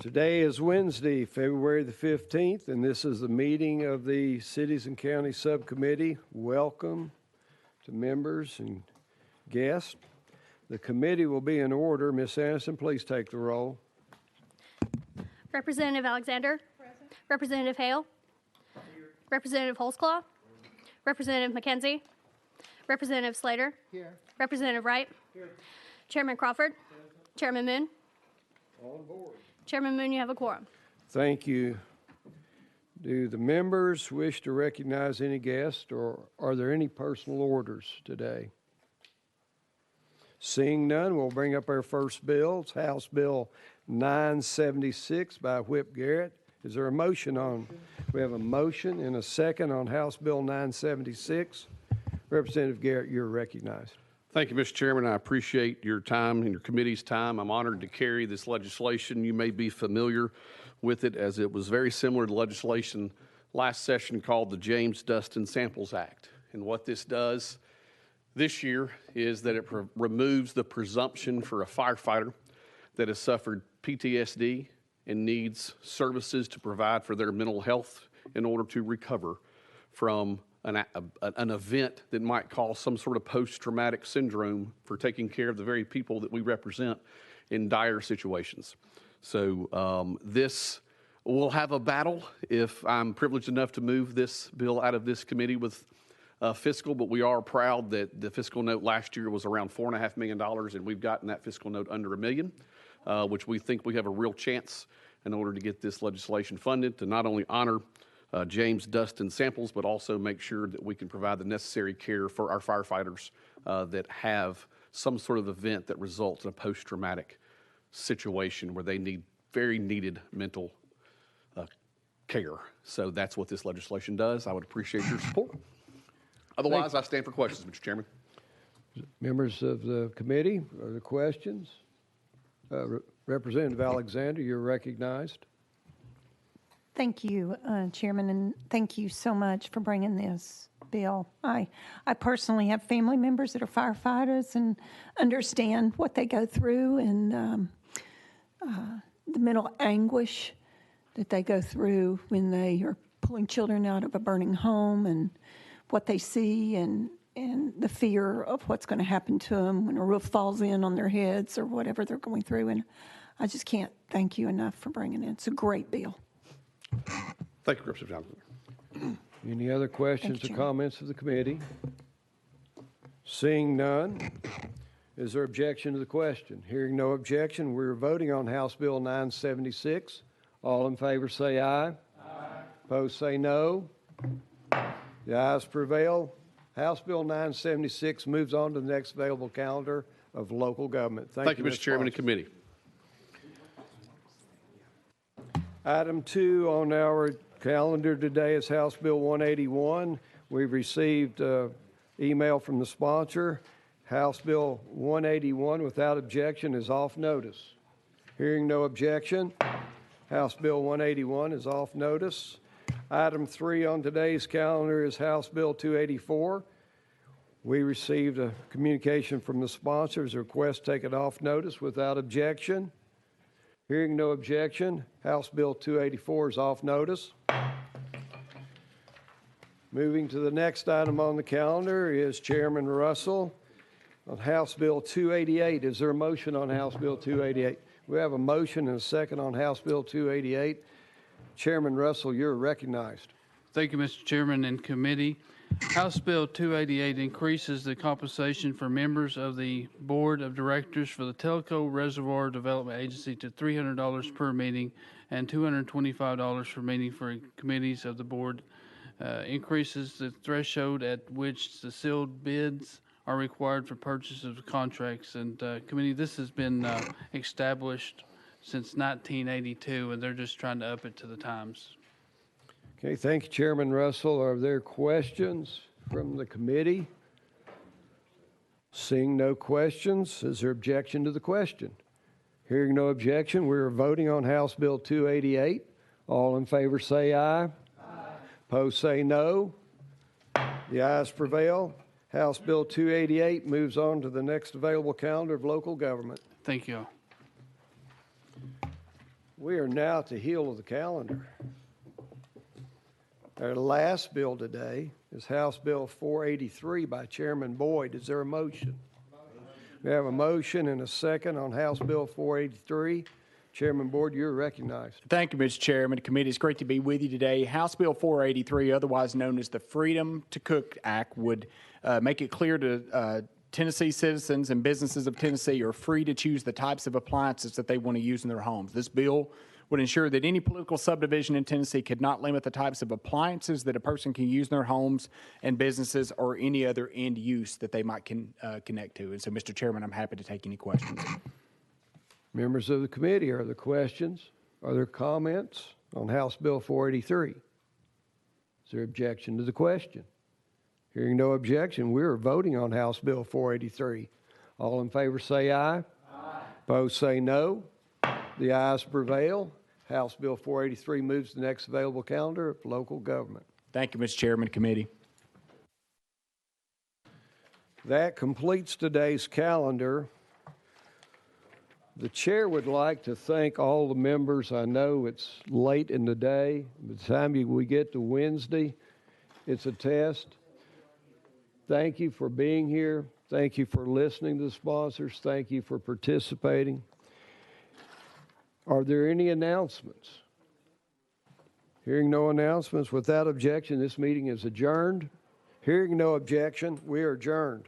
Today is Wednesday, February the 15th, and this is the meeting of the Cities and County Subcommittee. Welcome to members and guests. The committee will be in order. Ms. Anderson, please take the roll. Representative Alexander. Present. Representative Hale. Here. Representative Holzclaw. Representative McKenzie. Representative Slater. Here. Representative Wright. Here. Chairman Crawford. Present. Chairman Moon. On board. Chairman Moon, you have a quorum. Thank you. Do the members wish to recognize any guests, or are there any personal orders today? Seeing none, we'll bring up our first bill. It's House Bill 976 by Whip Garrett. Is there a motion on? We have a motion and a second on House Bill 976. Representative Garrett, you're recognized. Thank you, Mr. Chairman. I appreciate your time and your committee's time. I'm honored to carry this legislation. You may be familiar with it, as it was very similar to legislation last session called the James Dustin Samples Act. And what this does this year is that it removes the presumption for a firefighter that has suffered PTSD and needs services to provide for their mental health in order to recover from an event that might cause some sort of post-traumatic syndrome for taking care of the very people that we represent in dire situations. So this will have a battle if I'm privileged enough to move this bill out of this committee with fiscal, but we are proud that the fiscal note last year was around $4.5 million, and we've gotten that fiscal note under $1 million, which we think we have a real chance in order to get this legislation funded to not only honor James Dustin Samples, but also make sure that we can provide the necessary care for our firefighters that have some sort of event that results in a post-traumatic situation where they need very needed mental care. So that's what this legislation does. I would appreciate your support. Otherwise, I stand for questions, Mr. Chairman. Members of the committee, are there questions? Representative Alexander, you're recognized. Thank you, Chairman, and thank you so much for bringing this bill. I personally have family members that are firefighters and understand what they go through and the mental anguish that they go through when they are pulling children out of a burning home, and what they see and the fear of what's going to happen to them when a roof falls in on their heads or whatever they're going through. And I just can't thank you enough for bringing it. It's a great bill. Thank you, Representative Johnson. Any other questions or comments of the committee? Seeing none, is there objection to the question? Hearing no objection, we're voting on House Bill 976. All in favor say aye. Aye. Opposed say no. The ayes prevail. House Bill 976 moves on to the next available calendar of local government. Thank you, Mr. Chairman and committee. Item 2 on our calendar today is House Bill 181. We've received an email from the sponsor. House Bill 181 without objection is off notice. Hearing no objection, House Bill 181 is off notice. Item 3 on today's calendar is House Bill 284. We received a communication from the sponsors, a request to take it off notice without objection. Hearing no objection, House Bill 284 is off notice. Moving to the next item on the calendar is Chairman Russell on House Bill 288. Is there a motion on House Bill 288? We have a motion and a second on House Bill 288. Chairman Russell, you're recognized. Thank you, Mr. Chairman and committee. House Bill 288 increases the compensation for members of the Board of Directors for the Telco Reservoir Development Agency to $300 per meeting and $225 per meeting for committees of the board. Increases the threshold at which the sealed bids are required for purchase of contracts. And committee, this has been established since 1982, and they're just trying to up it to the times. Okay, thank you, Chairman Russell. Are there questions from the committee? Seeing no questions, is there objection to the question? Hearing no objection, we're voting on House Bill 288. All in favor say aye. Aye. Opposed say no. The ayes prevail. House Bill 288 moves on to the next available calendar of local government. Thank you all. We are now at the heel of the calendar. Our last bill today is House Bill 483 by Chairman Boyd. Is there a motion? We have a motion and a second on House Bill 483. Chairman Boyd, you're recognized. Thank you, Mr. Chairman. Committee, it's great to be with you today. House Bill 483, otherwise known as the Freedom to Cook Act, would make it clear to Tennessee citizens and businesses of Tennessee are free to choose the types of appliances that they want to use in their homes. This bill would ensure that any political subdivision in Tennessee could not limit the types of appliances that a person can use in their homes and businesses or any other end use that they might connect to. And so, Mr. Chairman, I'm happy to take any questions. Members of the committee, are there questions? Are there comments on House Bill 483? Is there objection to the question? Hearing no objection, we are voting on House Bill 483. All in favor say aye. Aye. Opposed say no. The ayes prevail. House Bill 483 moves to the next available calendar of local government. Thank you, Mr. Chairman. Committee. That completes today's calendar. The chair would like to thank all the members. I know it's late in the day. By the time we get to Wednesday, it's a test. Thank you for being here. Thank you for listening to the sponsors. Thank you for participating. Are there any announcements? Hearing no announcements, without objection, this meeting is adjourned. Hearing no objection, we are adjourned.